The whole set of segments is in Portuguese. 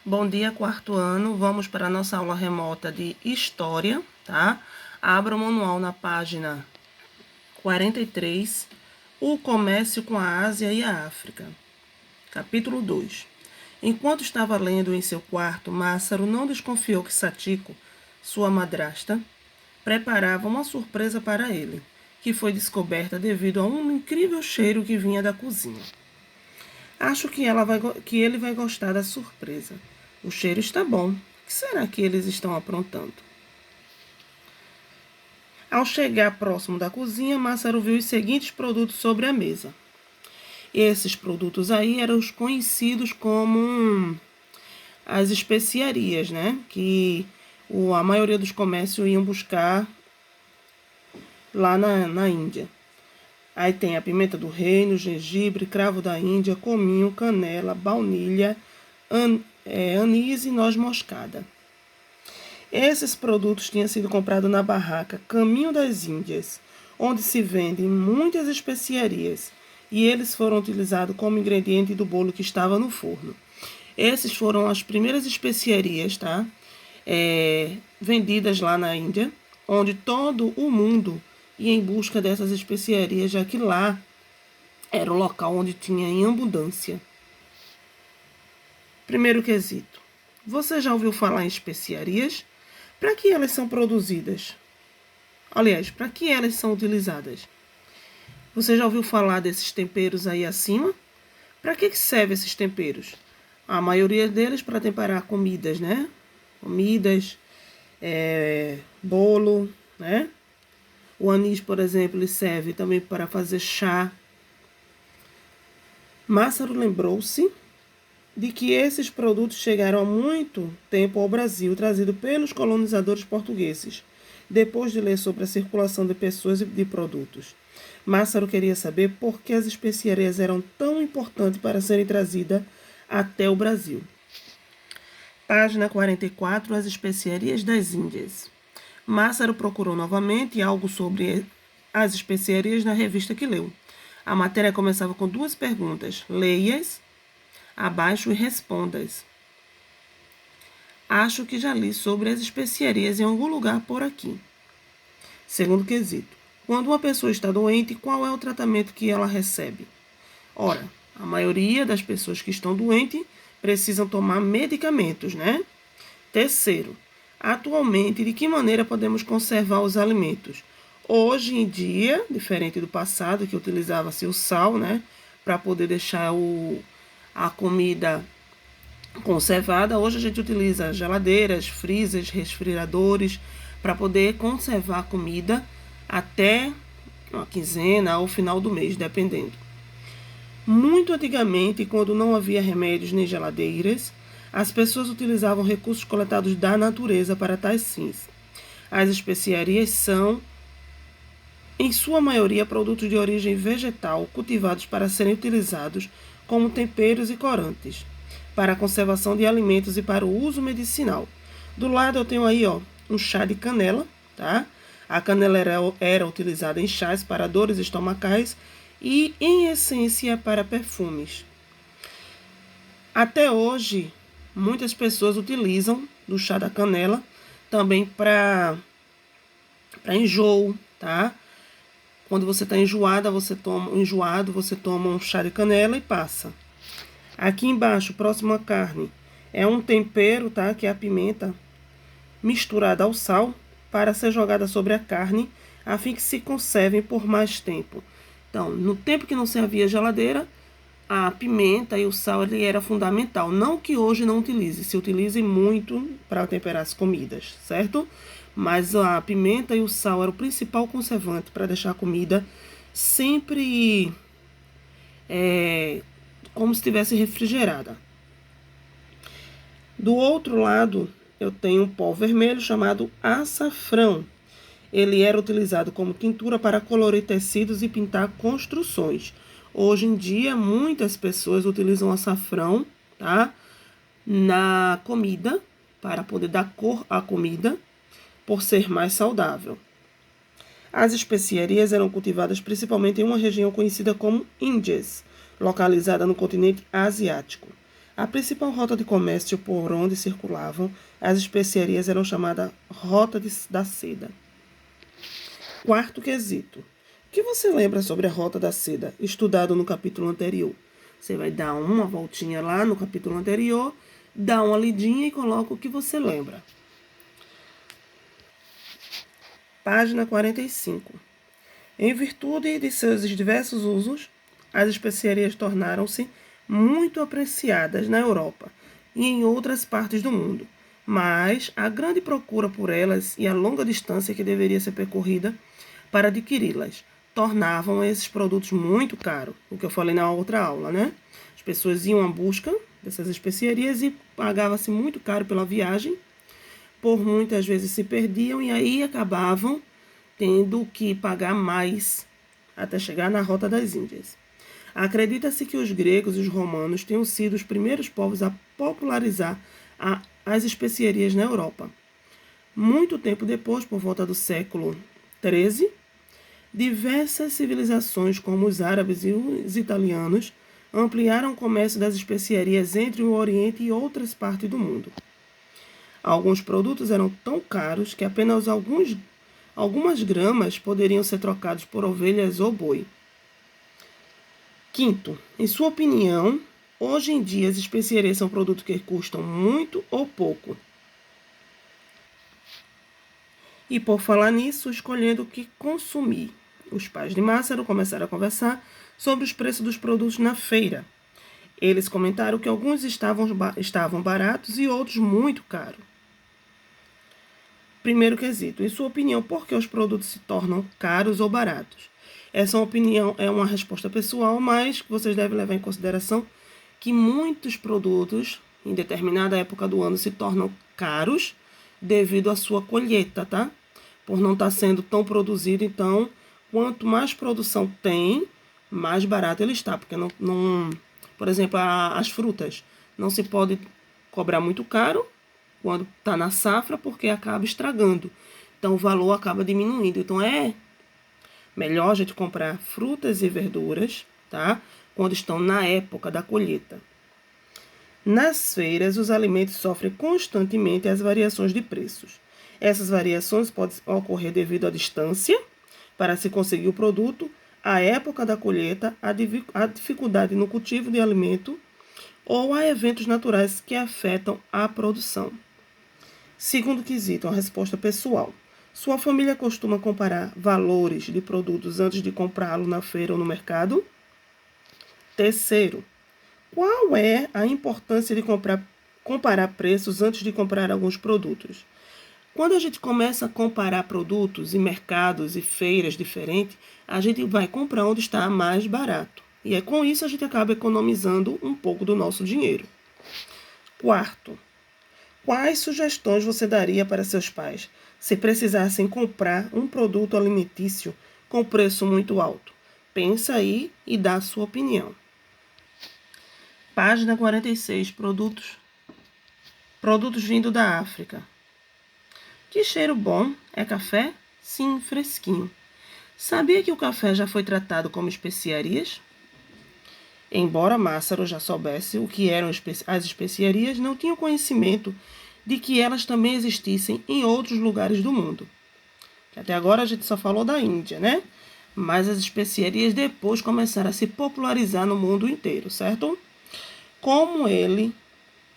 Bom dia, quarto ano. Vamos para a nossa aula remota de História, tá? Abra o manual na página 43, o comércio com a Ásia e a África. Capítulo 2. Enquanto estava lendo em seu quarto, Massaro não desconfiou que Satiko, sua madrasta, preparava uma surpresa para ele, que foi descoberta devido a um incrível cheiro que vinha da cozinha. Acho que ele vai gostar da surpresa. O cheiro está bom. O que será que eles estão aprontando? Ao chegar próximo da cozinha, Massaro viu os seguintes produtos sobre a mesa. Esses produtos aí eram os conhecidos como as especiarias, né? Que a maioria dos comércios iam buscar lá na Índia. Aí tem a pimenta do reino, gengibre, cravo da Índia, cominho, canela, baunilha, anis e noz moscada. Esses produtos tinham sido comprados na barraca Caminho das Índias, onde se vendem muitas especiarias, e eles foram utilizados como ingrediente do bolo que estava no forno. Esses foram as primeiras especiarias, tá? Vendidas lá na Índia, onde todo o mundo ia em busca dessas especiarias, já que lá era o local onde tinha em abundância. Primeiro quesito. Você já ouviu falar em especiarias? Para que elas são produzidas? Aliás, para que elas são utilizadas? Você já ouviu falar desses temperos aí acima? Para que servem esses temperos? A maioria deles para temperar comidas, né? Comidas, bolo, né? O anis, por exemplo, ele serve também para fazer chá. Massaro lembrou-se de que esses produtos chegaram há muito tempo ao Brasil, trazido pelos colonizadores portugueses, depois de ler sobre a circulação de pessoas e de produtos. Massaro queria saber por que as especiarias eram tão importantes para serem trazidas até o Brasil. Página 44, as especiarias das Índias. Massaro procurou novamente algo sobre as especiarias na revista que leu. A matéria começava com duas perguntas. Leia-as abaixo e responda-as. Acho que já li sobre as especiarias em algum lugar por aqui. Segundo quesito. Quando uma pessoa está doente, qual é o tratamento que ela recebe? Ora, a maioria das pessoas que estão doentes precisam tomar medicamentos, né? Terceiro, atualmente, de que maneira podemos conservar os alimentos? Hoje em dia, diferente do passado, que utilizava-se o sal, né? Para poder deixar a comida conservada, hoje a gente utiliza geladeiras, freezers, refrigeradores, para poder conservar a comida até uma quinzena ou final do mês, dependendo. Muito antigamente, quando não havia remédios nem geladeiras, as pessoas utilizavam recursos coletados da natureza para tais fins. As especiarias são, em sua maioria, produtos de origem vegetal cultivados para serem utilizados como temperos e corantes, para a conservação de alimentos e para o uso medicinal. Do lado eu tenho aí, um chá de canela, tá? A canela era utilizada em chás para dores estomacais e, em essência, para perfumes. Até hoje, muitas pessoas utilizam do chá da canela também para enjoo, tá? Quando você está enjoado, você toma um chá de canela e passa. Aqui embaixo, próximo à carne, é um tempero, tá? Que é a pimenta misturada ao sal para ser jogada sobre a carne, a fim que se conservem por mais tempo. Então, no tempo que não se havia geladeira, a pimenta e o sal ele era fundamental. Não que hoje não utilize, se utilize muito para temperar as comidas, certo? Mas a pimenta e o sal era o principal conservante para deixar a comida sempre como se estivesse refrigerada. Do outro lado, eu tenho um pó vermelho chamado açafrão. Ele era utilizado como tintura para colorir tecidos e pintar construções. Hoje em dia, muitas pessoas utilizam açafrão, tá? Na comida, para poder dar cor à comida, por ser mais saudável. As especiarias eram cultivadas principalmente em uma região conhecida como Índias, localizada no continente asiático. A principal rota de comércio por onde circulavam as especiarias era chamada Rota da Seda. Quarto quesito. O que você lembra sobre a Rota da Seda, estudado no capítulo anterior? Você vai dar uma voltinha lá no capítulo anterior, dá uma lidinha e coloca o que você lembra. Página 45. Em virtude de seus diversos usos, as especiarias tornaram-se muito apreciadas na Europa e em outras partes do mundo, mas a grande procura por elas e a longa distância que deveria ser percorrida para adquiri-las tornavam esses produtos muito caros, o que eu falei na outra aula, né? As pessoas iam à busca dessas especiarias e pagava-se muito caro pela viagem, por muitas vezes se perdiam e aí acabavam tendo que pagar mais até chegar na Rota das Índias. Acredita-se que os gregos e os romanos tenham sido os primeiros povos a popularizar as especiarias na Europa. Muito tempo depois, por volta do século XIII, diversas civilizações, como os árabes e os italianos, ampliaram o comércio das especiarias entre o Oriente e outras partes do mundo. Alguns produtos eram tão caros que apenas algumas gramas poderiam ser trocados por ovelhas ou boi. Quinto, em sua opinião, hoje em dia as especiarias são produtos que custam muito ou pouco? E por falar nisso, escolhendo o que consumir. Os pais de Massaro começaram a conversar sobre os preços dos produtos na feira. Eles comentaram que alguns estavam baratos e outros muito caros. Primeiro quesito, em sua opinião, por que os produtos se tornam caros ou baratos? Essa opinião é uma resposta pessoal, mas vocês devem levar em consideração que muitos produtos, em determinada época do ano, se tornam caros devido à sua colheita, tá? Por não estar sendo tão produzido, então, quanto mais produção tem, mais barato ele está. Porque, por exemplo, as frutas não se pode cobrar muito caro quando está na safra, porque acaba estragando. Então, o valor acaba diminuindo. Então, é melhor a gente comprar frutas e verduras, tá? Quando estão na época da colheita. Nas feiras, os alimentos sofrem constantemente as variações de preços. Essas variações podem ocorrer devido à distância para se conseguir o produto, à época da colheita, à dificuldade no cultivo de alimento ou a eventos naturais que afetam a produção. Segundo quesito, a resposta pessoal. Sua família costuma comparar valores de produtos antes de comprá-lo na feira ou no mercado? Terceiro, qual é a importância de comparar preços antes de comprar alguns produtos? Quando a gente começa a comparar produtos em mercados e feiras diferentes, a gente vai comprar onde está mais barato. E com isso a gente acaba economizando um pouco do nosso dinheiro. Quarto, quais sugestões você daria para seus pais se precisassem comprar um produto alimentício com preço muito alto? Pensa aí e dá a sua opinião. Página 46, produtos vindo da África. Que cheiro bom! É café? Sim, fresquinho. Sabia que o café já foi tratado como especiarias? Embora Massaro já soubesse o que eram as especiarias, não tinha conhecimento de que elas também existissem em outros lugares do mundo. Até agora a gente só falou da Índia, né? Mas as especiarias depois começaram a se popularizar no mundo inteiro, certo? Como ele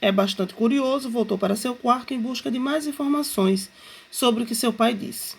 é bastante curioso, voltou para seu quarto em busca de mais informações sobre o que seu pai disse.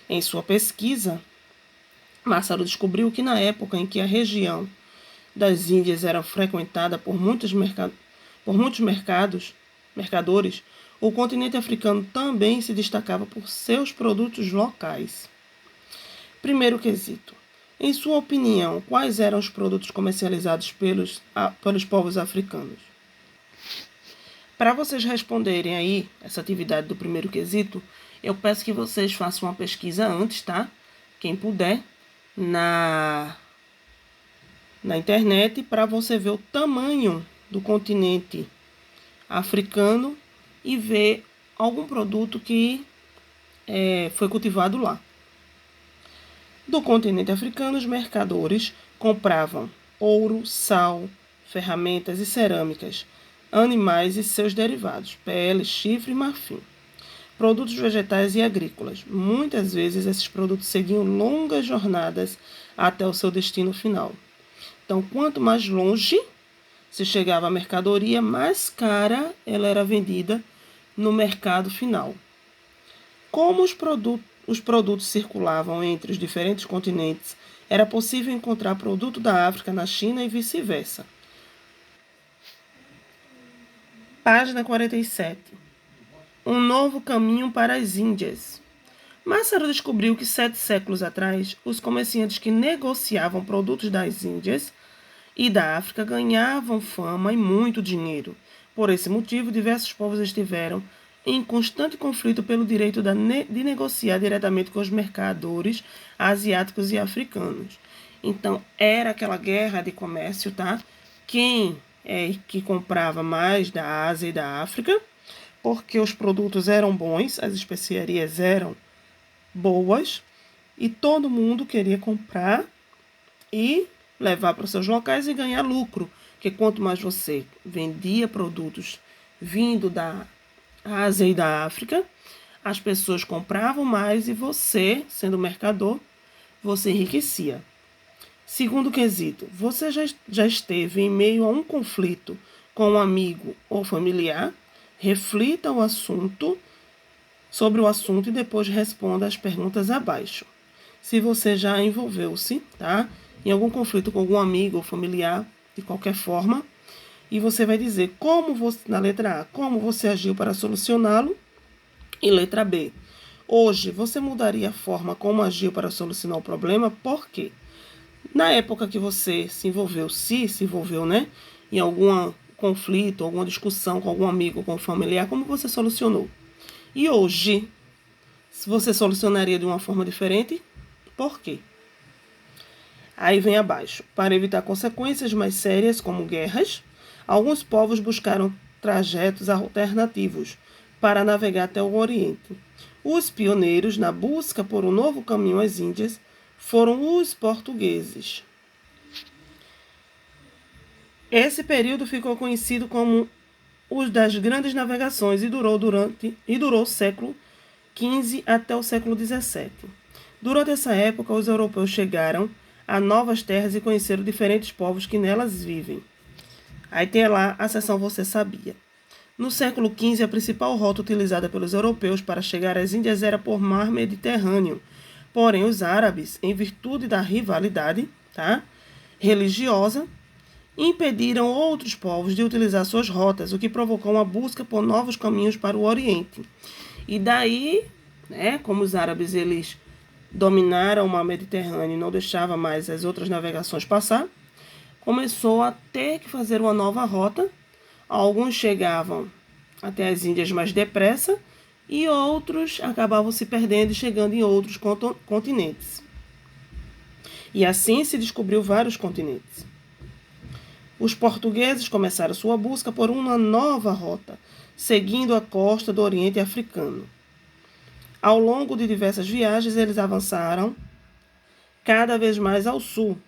Em sua pesquisa, Massaro descobriu que na época em que a região das Índias era frequentada por muitos mercadores, o continente africano também se destacava por seus produtos locais. Primeiro quesito. Em sua opinião, quais eram os produtos comercializados pelos povos africanos? Para vocês responderem aí essa atividade do primeiro quesito, eu peço que vocês façam uma pesquisa antes, tá? Quem puder, na internet, para você ver o tamanho do continente africano e ver algum produto que foi cultivado lá. Do continente africano, os mercadores compravam ouro, sal, ferramentas e cerâmicas, animais e seus derivados, pele, chifre e marfim, produtos vegetais e agrícolas. Muitas vezes esses produtos seguiam longas jornadas até o seu destino final. Então, quanto mais longe se chegava a mercadoria, mais cara ela era vendida no mercado final. Como os produtos circulavam entre os diferentes continentes, era possível encontrar produto da África na China e vice-versa. Página 47. Um novo caminho para as Índias. Massaro descobriu que 7 séculos atrás, os comerciantes que negociavam produtos das Índias e da África ganhavam fama e muito dinheiro. Por esse motivo, diversos povos estiveram em constante conflito pelo direito de negociar diretamente com os mercadores asiáticos e africanos. Então, era aquela guerra de comércio, tá? Quem é que comprava mais da Ásia e da África, porque os produtos eram bons, as especiarias eram boas, e todo mundo queria comprar e levar para os seus locais e ganhar lucro. Porque quanto mais você vendia produtos vindo da Ásia e da África, as pessoas compravam mais e você, sendo mercador, você enriquecia. Segundo quesito, você já esteve em meio a um conflito com um amigo ou familiar? Reflita sobre o assunto e depois responda as perguntas abaixo. Se você já envolveu-se, tá, em algum conflito com algum amigo ou familiar, de qualquer forma, e você vai dizer na letra A, como você agiu para solucioná-lo, e letra B, hoje você mudaria a forma como agiu para solucionar o problema, por quê? Na época que você se envolveu, né, em algum conflito, alguma discussão com algum amigo, com um familiar, como você solucionou? E hoje, se você solucionaria de uma forma diferente, por quê? Aí vem abaixo. Para evitar consequências mais sérias, como guerras, alguns povos buscaram trajetos alternativos para navegar até o Oriente. Os pioneiros na busca por um novo caminho às Índias foram os portugueses. Esse período ficou conhecido como os das grandes navegações e durou o século XV até o século XVII. Durante essa época, os europeus chegaram a novas terras e conheceram diferentes povos que nelas vivem. Aí tem lá a seção Você Sabia. No século XV, a principal rota utilizada pelos europeus para chegar às Índias era por mar Mediterrâneo. Porém, os árabes, em virtude da rivalidade, religiosa, impediram outros povos de utilizar suas rotas, o que provocou uma busca por novos caminhos para o Oriente. E daí, como os árabes eles dominaram o mar Mediterrâneo e não deixavam mais as outras navegações passar, começou a ter que fazer uma nova rota. Alguns chegavam até as Índias mais depressa e outros acabavam se perdendo e chegando em outros continentes. E assim se descobriu vários continentes. Os portugueses começaram sua busca por uma nova rota, seguindo a costa do Oriente Africano. Ao longo de diversas viagens, eles avançaram cada vez mais ao sul,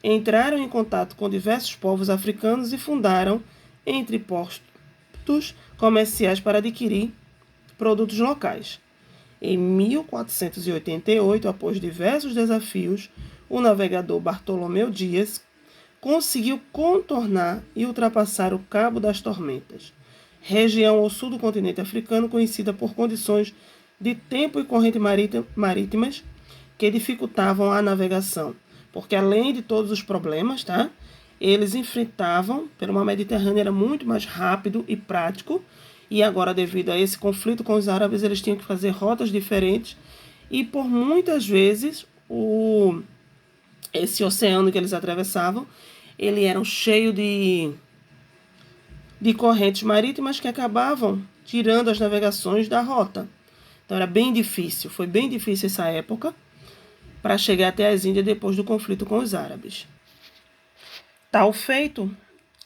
entraram em contato com diversos povos africanos e fundaram entrepostos comerciais para adquirir produtos locais. Em 1488, após diversos desafios, o navegador Bartolomeu Dias conseguiu contornar e ultrapassar o Cabo das Tormentas, região ao sul do continente africano conhecida por condições de tempo e corrente marítimas que dificultavam a navegação, porque além de todos os problemas, eles enfrentavam, pelo mar Mediterrâneo era muito mais rápido e prático, e agora devido a esse conflito com os árabes, eles tinham que fazer rotas diferentes, e por muitas vezes esse oceano que eles atravessavam, ele era cheio de correntes marítimas que acabavam tirando as navegações da rota. Então era bem difícil, foi bem difícil essa época para chegar até as Índias depois do conflito com os árabes. Tal feito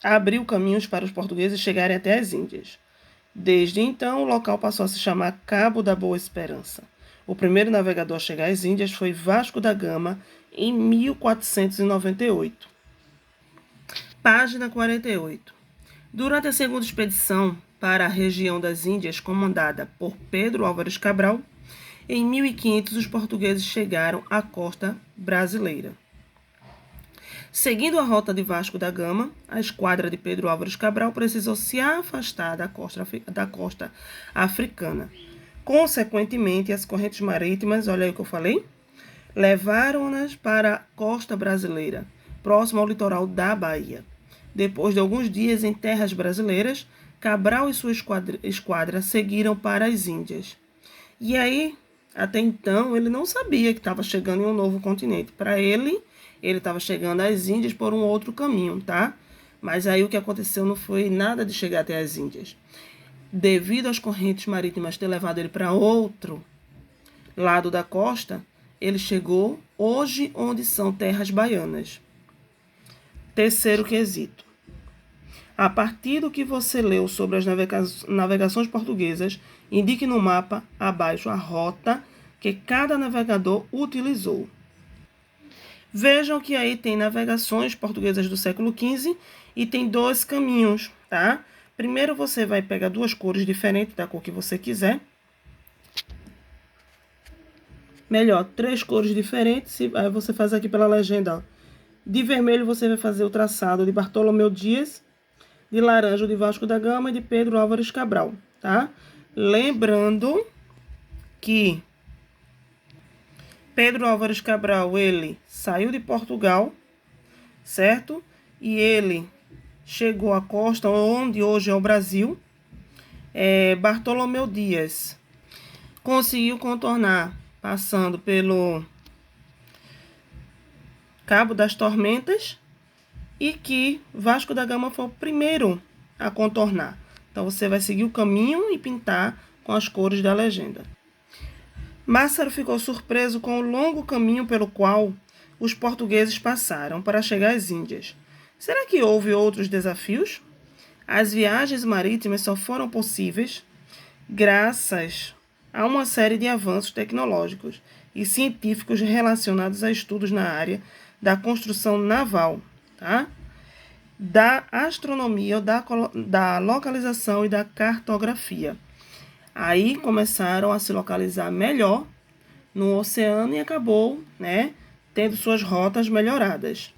abriu caminhos para os portugueses chegarem até as Índias. Desde então, o local passou a se chamar Cabo da Boa Esperança. O primeiro navegador a chegar às Índias foi Vasco da Gama, em 1498. Página 48. Durante a segunda expedição para a região das Índias, comandada por Pedro Álvares Cabral, em 1500 os portugueses chegaram à costa brasileira. Seguindo a rota de Vasco da Gama, a esquadra de Pedro Álvares Cabral precisou se afastar da costa africana. Consequentemente, as correntes marítimas, olha aí o que eu falei, levaram-nas para a costa brasileira, próximo ao litoral da Bahia. Depois de alguns dias em terras brasileiras, Cabral e sua esquadra seguiram para as Índias. E aí, até então, ele não sabia que estava chegando em um novo continente. Para ele estava chegando às Índias por um outro caminho, tá? Mas aí o que aconteceu não foi nada de chegar até as Índias. Devido às correntes marítimas ter levado ele para outro lado da costa, ele chegou hoje onde são terras baianas. Terceiro quesito. A partir do que você leu sobre as navegações portuguesas, indique no mapa abaixo a rota que cada navegador utilizou. Vejam que aí tem navegações portuguesas do século XV e tem dois caminhos, tá? Primeiro você vai pegar duas cores diferentes da cor que você quiser. Melhor, três cores diferentes. Aí você faz aqui pela legenda, ó. De vermelho você vai fazer o traçado de Bartolomeu Dias, de laranja de Vasco da Gama e de Pedro Álvares Cabral, tá? Lembrando que Pedro Álvares Cabral, ele saiu de Portugal, certo? E ele chegou à costa onde hoje é o Brasil. Bartolomeu Dias conseguiu contornar passando pelo Cabo das Tormentas e que Vasco da Gama foi o primeiro a contornar. Então você vai seguir o caminho e pintar com as cores da legenda. Massaro ficou surpreso com o longo caminho pelo qual os portugueses passaram para chegar às Índias. Será que houve outros desafios? As viagens marítimas só foram possíveis graças a uma série de avanços tecnológicos e científicos relacionados a estudos na área da construção naval, tá? Da astronomia, da localização e da cartografia. Aí começaram a se localizar melhor no oceano e acabou, tendo suas rotas melhoradas.